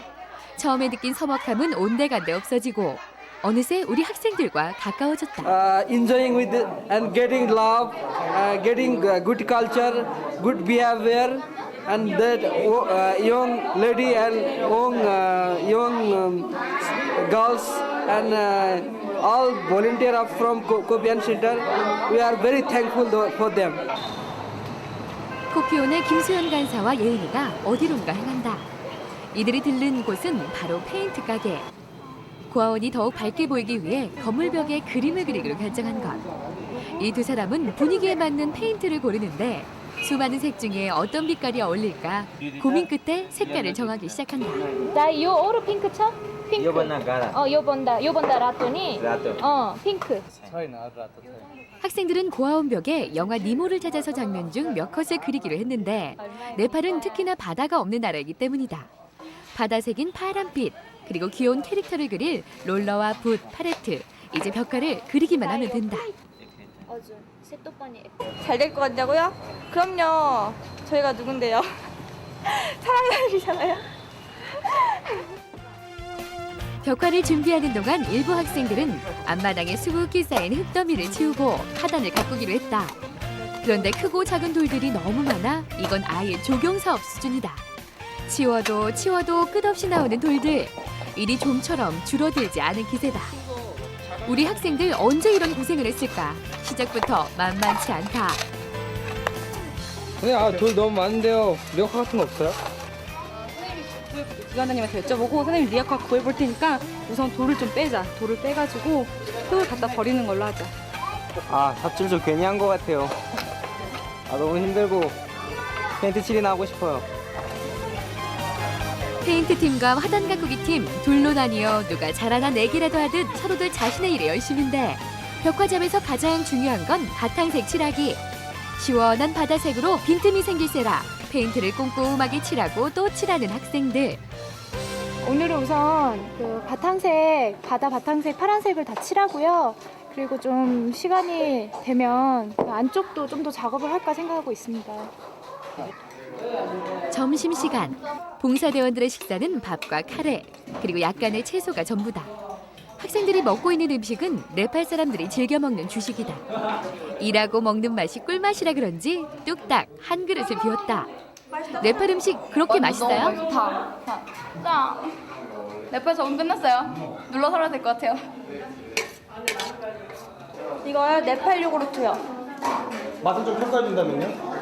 처음에 느낀 서먹함은 온데간데 없어지고 어느새 우리 학생들과 가까워졌다. Enjoying with and getting love, getting good culture, good behavior, and that young lady and young girls and all volunteer from Kopian Center. We are very thankful for them. 코피온의 김수현 간사와 예은이가 어디론가 향한다. 이들이 들른 곳은 바로 페인트 가게. 고아원이 더욱 밝게 보이기 위해 건물 벽에 그림을 그리기로 결정한 것. 이 두 사람은 분위기에 맞는 페인트를 고르는데 수많은 색 중에 어떤 빛깔이 어울릴까 고민 끝에 색깔을 정하기 시작한다. 나 요 오르 핑크 쳐? 핑크. 요번나 가라. 요번다 라또니. 핑크. 학생들은 고아원 벽에 영화 니모를 찾아서 장면 중 몇 컷을 그리기로 했는데 네팔은 특히나 바다가 없는 나라이기 때문이다. 바다색인 파란빛, 그리고 귀여운 캐릭터를 그릴 롤러와 붓, 팔레트, 이제 벽화를 그리기만 하면 된다. 잘 될 것 같냐고요? 그럼요. 저희가 누군데요? 사랑하시잖아요. 벽화를 준비하는 동안 일부 학생들은 앞마당에 수북히 쌓인 흙더미를 치우고 하단을 가꾸기로 했다. 그런데 크고 작은 돌들이 너무 많아 이건 아예 조경사업 수준이다. 치워도 끝없이 나오는 돌들. 일이 좀처럼 줄어들지 않은 기세다. 우리 학생들 언제 이런 고생을 했을까? 시작부터 만만치 않다. 돌 너무 많은데요. 리어카 같은 거 없어요? 기관장님한테 여쭤보고 선생님 리아카 구해볼 테니까 우선 돌을 좀 빼자. 돌을 빼가지고 흙을 갖다 버리는 걸로 하자. 삽질 좀 괜히 한 거 같아요. 너무 힘들고 페인트 칠이나 하고 싶어요. 페인트 팀과 화단 가꾸기 팀 둘로 나뉘어 누가 잘하나 내기라도 하듯 서로들 자신의 일에 열심인데 벽화점에서 가장 중요한 건 바탕색 칠하기. 시원한 바다색으로 빈틈이 생길세라 페인트를 꼼꼼하게 칠하고 또 칠하는 학생들. 오늘은 우선 그 바다 바탕색 파란색을 다 칠하고요. 그리고 좀 시간이 되면 안쪽도 좀 더 작업을 할까 생각하고 있습니다. 점심시간. 봉사대원들의 식사는 밥과 카레, 그리고 약간의 채소가 전부다. 학생들이 먹고 있는 음식은 네팔 사람들이 즐겨 먹는 주식이다. 일하고 먹는 맛이 꿀맛이라 그런지 뚝딱 한 그릇을 비웠다. 네팔 음식 그렇게 맛있어요? 좋다. 네팔 적응 끝났어요. 눌러 살아야 될 것 같아요. 이거요? 네팔 요구르트요. 맛을 좀 평가해준다면요?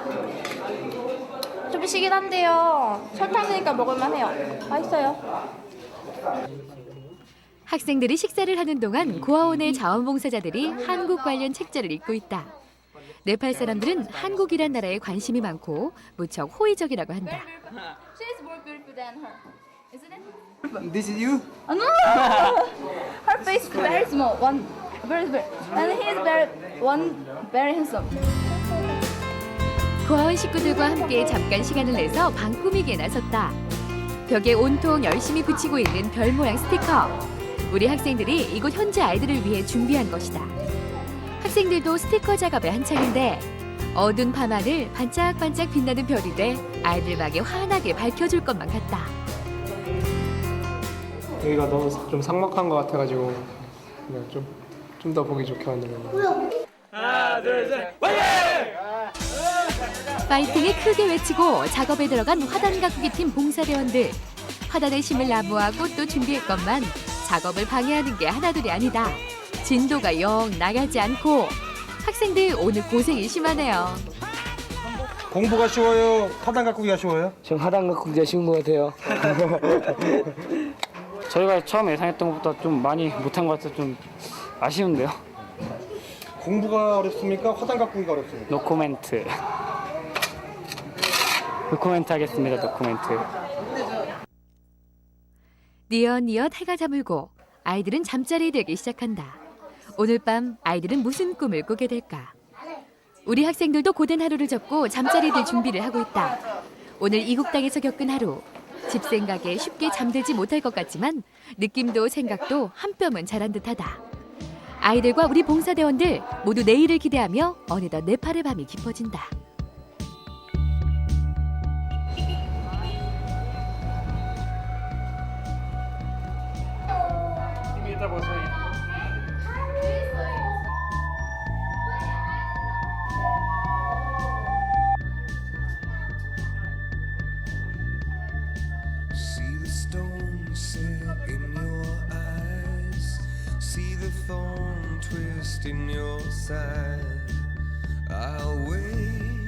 좀 시긴 한데요. 설탕 넣으니까 먹을만해요. 맛있어요. 학생들이 식사를 하는 동안 고아원의 자원봉사자들이 한국 관련 책자를 읽고 있다. 네팔 사람들은 한국이란 나라에 관심이 많고 무척 호의적이라고 한다. She's more beautiful than her, isn't it? This is you? Oh, no! Her face is very small, one very, and he's very handsome. 고아원 식구들과 함께 잠깐 시간을 내서 방 꾸미기에 나섰다. 벽에 온통 열심히 붙이고 있는 별 모양 스티커. 우리 학생들이 이곳 현지 아이들을 위해 준비한 것이다. 학생들도 스티커 작업에 한창인데 어두운 밤하늘 반짝반짝 빛나는 별이 돼 아이들 방에 환하게 밝혀줄 것만 같다. 여기가 너무 좀 삭막한 것 같아가지고 그냥 좀 더 보기 좋게 만들려고. 하나, 둘, 셋, 파이팅을 크게 외치고 작업에 들어간 화단 가꾸기 팀 봉사대원들. 화단에 심을 나무와 꽃도 준비했건만 작업을 방해하는 게 하나둘이 아니다. 진도가 영 나가지 않고 학생들 오늘 고생이 심하네요. 공부가 쉬워요? 화단 가꾸기가 쉬워요? 지금 하단 가꾸기가 쉬운 것 같아요. 저희가 처음 예상했던 것보다 좀 많이 못한 것 같아서 좀 아쉬운데요. 공부가 어렵습니까? 화단 가꾸기가 어렵습니까? 노코멘트. 노코멘트 하겠습니다. 노코멘트. 뉘엿뉘엿 해가 저물고 아이들은 잠자리에 들기 시작한다. 오늘 밤 아이들은 무슨 꿈을 꾸게 될까? 우리 학생들도 고된 하루를 접고 잠자리에 들 준비를 하고 있다. 오늘 이국 땅에서 겪은 하루. 집 생각에 쉽게 잠들지 못할 것 같지만 느낌도 생각도 한 뼘은 자란 듯하다. 아이들과 우리 봉사대원들 모두 내일을 기대하며 어느덧 네팔의 밤이 깊어진다. 이따 보세요. See the stone set in your eyes. See the thorn twist in your side. I'll wait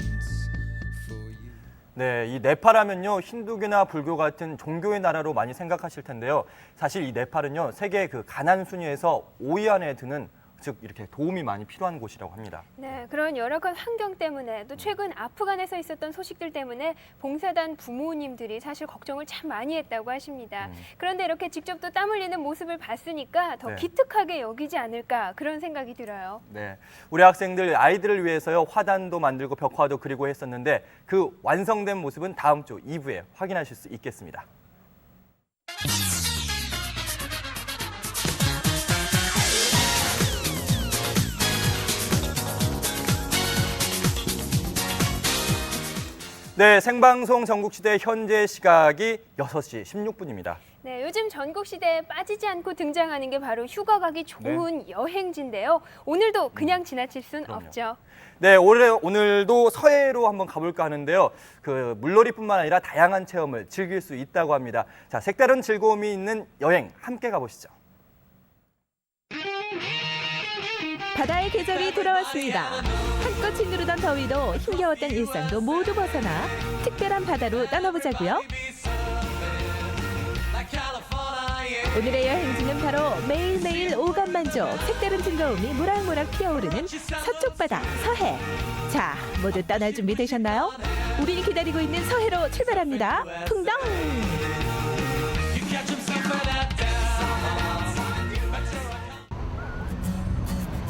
for you. 네, 이 네팔 하면요 힌두교나 불교 같은 종교의 나라로 많이 생각하실 텐데요. 사실 이 네팔은요 세계 그 가난 순위에서 5위 안에 드는 즉 이렇게 도움이 많이 필요한 곳이라고 합니다. 네, 그런 열악한 환경 때문에 또 최근 아프간에서 있었던 소식들 때문에 봉사단 부모님들이 사실 걱정을 참 많이 했다고 하십니다. 그런데 이렇게 직접 또 땀 흘리는 모습을 봤으니까 더 네. 기특하게 여기지 않을까 그런 생각이 들어요. 네, 우리 학생들 아이들을 위해서요 화단도 만들고 벽화도 그리고 했었는데 그 완성된 모습은 다음 주 2부에 확인하실 수 있겠습니다. 네, 생방송 전국시대 현재 시각이 6시 16분입니다. 네, 요즘 전국시대에 빠지지 않고 등장하는 게 바로 휴가 가기 좋은 여행지인데요. 오늘도 그냥 지나칠 순 없죠. 네, 오늘도 서해로 한번 가볼까 하는데요. 그 물놀이뿐만 아니라 다양한 체험을 즐길 수 있다고 합니다. 자, 색다른 즐거움이 있는 여행 함께 가보시죠. 바다의 계절이 돌아왔습니다. 한껏 짓누르던 더위도 힘겨웠던 일상도 모두 벗어나 특별한 바다로 떠나보자고요. 오늘의 여행지는 바로 매일매일 오감만족, 색다른 즐거움이 모락모락 피어오르는 서쪽바다 서해. 자, 모두 떠날 준비 되셨나요? 우리 기다리고 있는 서해로 출발합니다. 풍덩!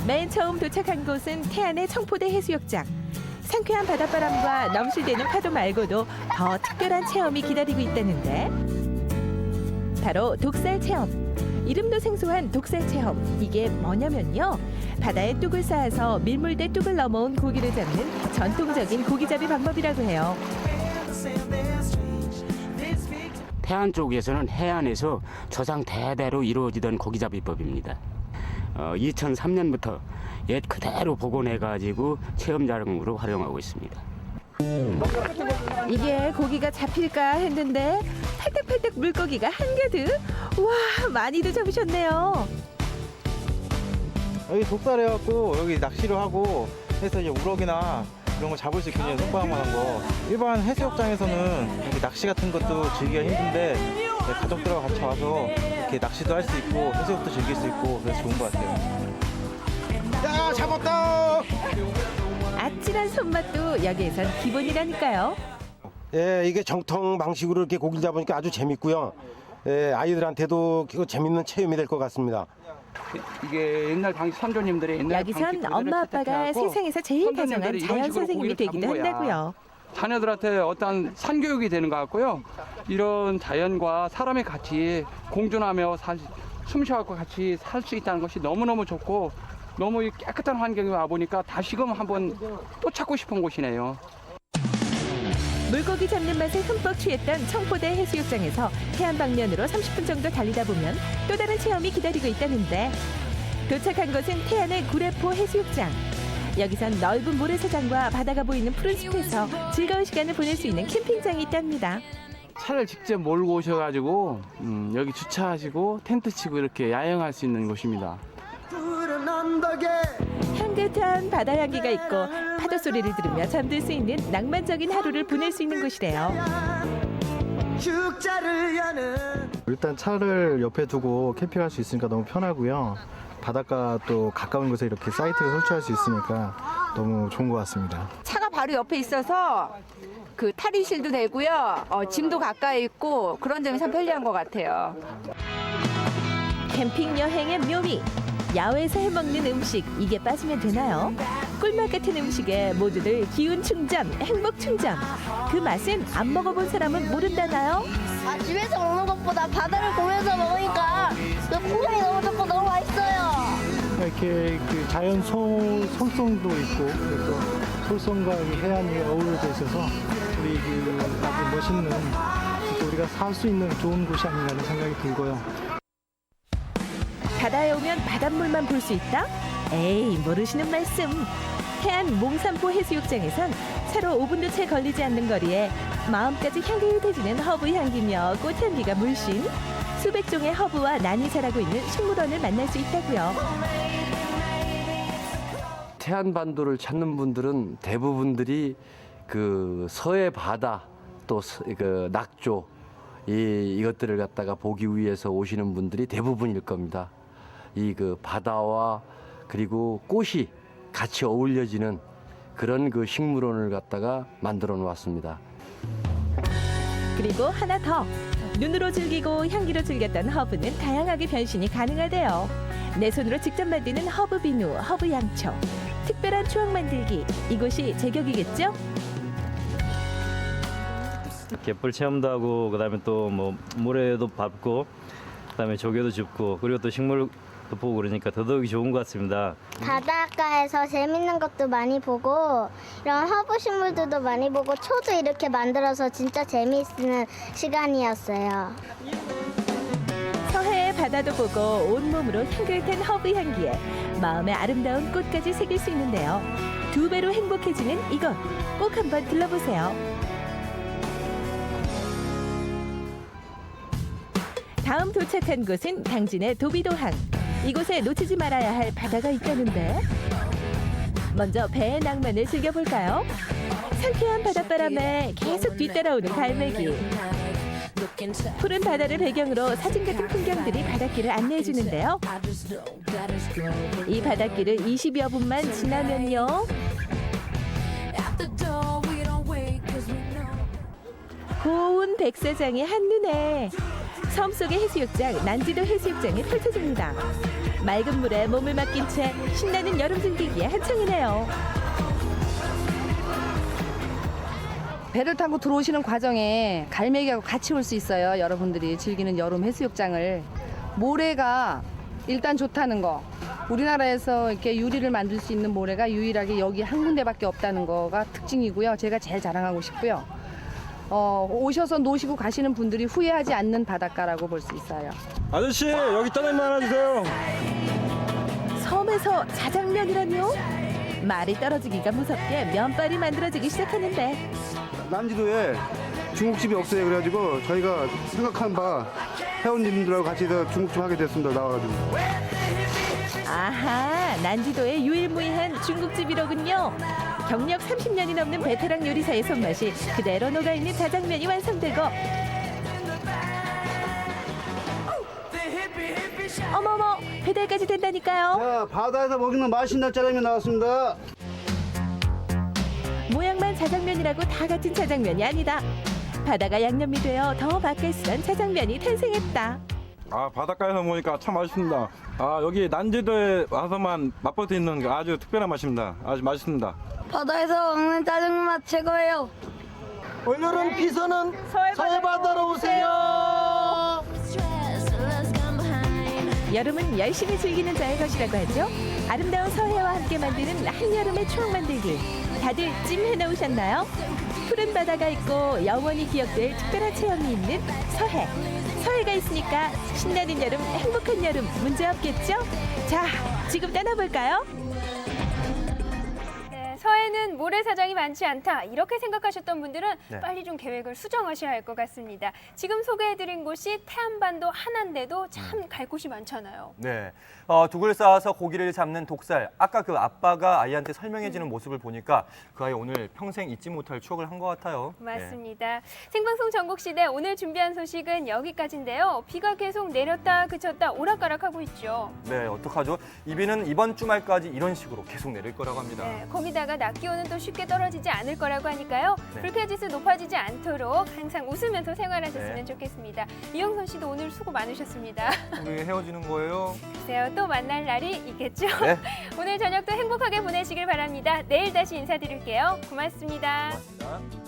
맨 처음 도착한 곳은 태안의 청포대 해수욕장. 상쾌한 바닷바람과 넘실대는 파도 말고도 더 특별한 체험이 기다리고 있다는데 바로 독살 체험. 이름도 생소한 독살 체험. 이게 뭐냐면요. 바다에 뚝을 쌓아서 밀물대 뚝을 넘어온 고기를 잡는 전통적인 고기잡이 방법이라고 해요. 태안 쪽에서는 해안에서 조상 대대로 이루어지던 고기잡이법입니다. 2003년부터 옛 그대로 복원해가지고 체험장으로 활용하고 있습니다. 이게 고기가 잡힐까 했는데 팔딱팔딱 물고기가 한가득. 와, 많이들 잡으셨네요. 여기 독살해갖고 여기 낚시를 하고 해서 이제 우럭이나 이런 거 잡을 수 있거든요. 손바닥만한 거. 일반 해수욕장에서는 여기 낚시 같은 것도 즐기기가 힘든데 가족들하고 같이 와서 이렇게 낚시도 할 수 있고 해수욕도 즐길 수 있고 그래서 좋은 것 같아요. 야, 잡았다! 아찔한 손맛도 여기에선 기본이라니까요. 예, 이게 정통 방식으로 이렇게 고기를 잡으니까 아주 재밌고요. 예, 아이들한테도 재밌는 체험이 될 것 같습니다. 이게 옛날 방식 선조님들의 옛날 여기선 엄마 아빠가 세상에서 제일 다정한 자연 선생님이 되기도 한다고요. 자녀들한테 어떤 산교육이 되는 것 같고요. 이런 자연과 사람이 같이 공존하며 숨 쉬어갖고 같이 살 수 있다는 것이 너무너무 좋고 너무 깨끗한 환경에 와보니까 다시금 한번 또 찾고 싶은 곳이네요. 물고기 잡는 맛에 흠뻑 취했던 청포대 해수욕장에서 해안 방면으로 30분 정도 달리다 보면 또 다른 체험이 기다리고 있다는데 도착한 곳은 태안의 구례포 해수욕장. 여기선 넓은 모래사장과 바다가 보이는 푸른 숲에서 즐거운 시간을 보낼 수 있는 캠핑장이 있답니다. 차를 직접 몰고 오셔가지고 여기 주차하시고 텐트 치고 이렇게 야영할 수 있는 곳입니다. 향긋한 바다 향기가 있고 파도 소리를 들으며 잠들 수 있는 낭만적인 하루를 보낼 수 있는 곳이래요. 일단 차를 옆에 두고 캠핑할 수 있으니까 너무 편하고요. 바닷가 또 가까운 곳에 이렇게 사이트를 설치할 수 있으니까 너무 좋은 것 같습니다. 차가 바로 옆에 있어서 그 탈의실도 되고요. 짐도 가까이 있고 그런 점이 참 편리한 것 같아요. 캠핑 여행의 묘미. 야외에서 해먹는 음식, 이게 빠지면 되나요? 꿀맛 같은 음식에 모두들 기운 충전, 행복 충전. 그 맛은 안 먹어본 사람은 모른다나요? 집에서 먹는 것보다 바다를 보면서 먹으니까 그 풍경이 너무 좋고 너무 맛있어요. 이렇게 그 자연 솔송도 있고 그래서 솔송과 이 해안이 어우러져 있어서 우리 그 아주 멋있는 우리가 살 수 있는 좋은 곳이 아닌가 하는 생각이 들고요. 바다에 오면 바닷물만 볼 수 있다? 에이, 모르시는 말씀. 해안 몽산포 해수욕장에선 차로 5분도 채 걸리지 않는 거리에 마음까지 향긋해지는 허브 향기며 꽃향기가 물씬. 수백 종의 허브와 난이 자라고 있는 식물원을 만날 수 있다고요. 태안반도를 찾는 분들은 대부분들이 그 서해 바다 또 그 낙조 이것들을 갖다가 보기 위해서 오시는 분들이 대부분일 겁니다. 이 그 바다와 그리고 꽃이 같이 어울려지는 그런 그 식물원을 갖다가 만들어 놓았습니다. 그리고 하나 더. 눈으로 즐기고 향기로 즐겼던 허브는 다양하게 변신이 가능하대요. 내 손으로 직접 만드는 허브 비누, 허브 양초. 특별한 추억 만들기. 이곳이 제격이겠죠? 갯벌 체험도 하고 그다음에 또 뭐 모래도 밟고 그다음에 조개도 줍고 그리고 또 식물도 보고 그러니까 더더욱이 좋은 것 같습니다. 바닷가에서 재밌는 것도 많이 보고 이런 허브 식물들도 많이 보고 초도 이렇게 만들어서 진짜 재미있는 시간이었어요. 서해의 바다도 보고 온몸으로 향긋한 허브 향기에 마음의 아름다운 꽃까지 새길 수 있는데요. 2배로 행복해지는 이곳 꼭 한번 들러보세요. 다음 도착한 곳은 당진의 도비도항. 이곳에 놓치지 말아야 할 바다가 있다는데 먼저 배의 낭만을 즐겨볼까요? 상쾌한 바닷바람에 계속 뒤따라오는 갈매기. 푸른 바다를 배경으로 사진 같은 풍경들이 바닷길을 안내해주는데요. 이 바닷길을 20여 분만 지나면요. 고운 백사장이 한눈에 섬 속의 해수욕장 난지도 해수욕장이 펼쳐집니다. 맑은 물에 몸을 맡긴 채 신나는 여름 즐기기에 한창이네요. 배를 타고 들어오시는 과정에 갈매기하고 같이 올 수 있어요. 여러분들이 즐기는 여름 해수욕장을. 모래가 일단 좋다는 거. 우리나라에서 이렇게 유리를 만들 수 있는 모래가 유일하게 여기 한 군데밖에 없다는 거가 특징이고요. 제가 제일 자랑하고 싶고요. 오셔서 노시고 가시는 분들이 후회하지 않는 바닷가라고 볼 수 있어요. 아저씨 여기 떠내면 하나 주세요. 섬에서 자장면이라뇨? 말이 떨어지기가 무섭게 면발이 만들어지기 시작하는데 남지도에 중국집이 없어요. 그래가지고 저희가 생각한 바 회원님들하고 같이 중국집 하게 됐습니다. 나와가지고. 아하, 난지도의 유일무이한 중국집이로군요. 경력 30년이 넘는 베테랑 요리사의 손맛이 그대로 녹아있는 자장면이 완성되고 어머머, 배달까지 된다니까요. 자, 바다에서 먹는 맛있는 짜장면 나왔습니다. 모양만 자장면이라고 다 같은 자장면이 아니다. 바다가 양념이 되어 더 맛깔스런 자장면이 탄생했다. 아, 바닷가에서 먹으니까 참 맛있습니다. 아, 여기 난제도에 와서만 맛볼 수 있는 아주 특별한 맛입니다. 아주 맛있습니다. 바다에서 먹는 짜장면 맛 최고예요. 올여름 비서는 서해바다로 오세요. 여름은 열심히 즐기는 자의 것이라고 하죠. 아름다운 서해와 함께 만드는 한여름의 추억 만들기. 다들 찜해놓으셨나요? 푸른 바다가 있고 영원히 기억될 특별한 체험이 있는 서해. 서해가 있으니까 신나는 여름, 행복한 여름 문제 없겠죠? 자, 지금 떠나볼까요? 서해는 모래사장이 많지 않다 이렇게 생각하셨던 분들은 네. 빨리 좀 계획을 수정하셔야 할 것 같습니다. 지금 소개해드린 곳이 태안반도 하나인데도 참 갈 곳이 많잖아요. 네, 둑을 쌓아서 고기를 잡는 독살. 아까 그 아빠가 아이한테 설명해주는 모습을 보니까 그 아이 오늘 평생 잊지 못할 추억을 한 것 같아요. 맞습니다. 생방송 전국시대 오늘 준비한 소식은 여기까지인데요. 비가 계속 내렸다 그쳤다 오락가락하고 있죠. 네, 어떡하죠? 이 비는 이번 주말까지 이런 식으로 계속 내릴 거라고 합니다. 네, 거기다가 낮 기온은 또 쉽게 떨어지지 않을 거라고 하니까요. 네. 불쾌지수 높아지지 않도록 항상 웃으면서 생활하셨으면 네. 좋겠습니다. 이영선 씨도 오늘 수고 많으셨습니다. 우리 헤어지는 거예요? 글쎄요, 또 만날 날이 있겠죠. 네. 오늘 저녁도 행복하게 보내시길 바랍니다. 내일 다시 인사드릴게요. 고맙습니다. 고맙습니다.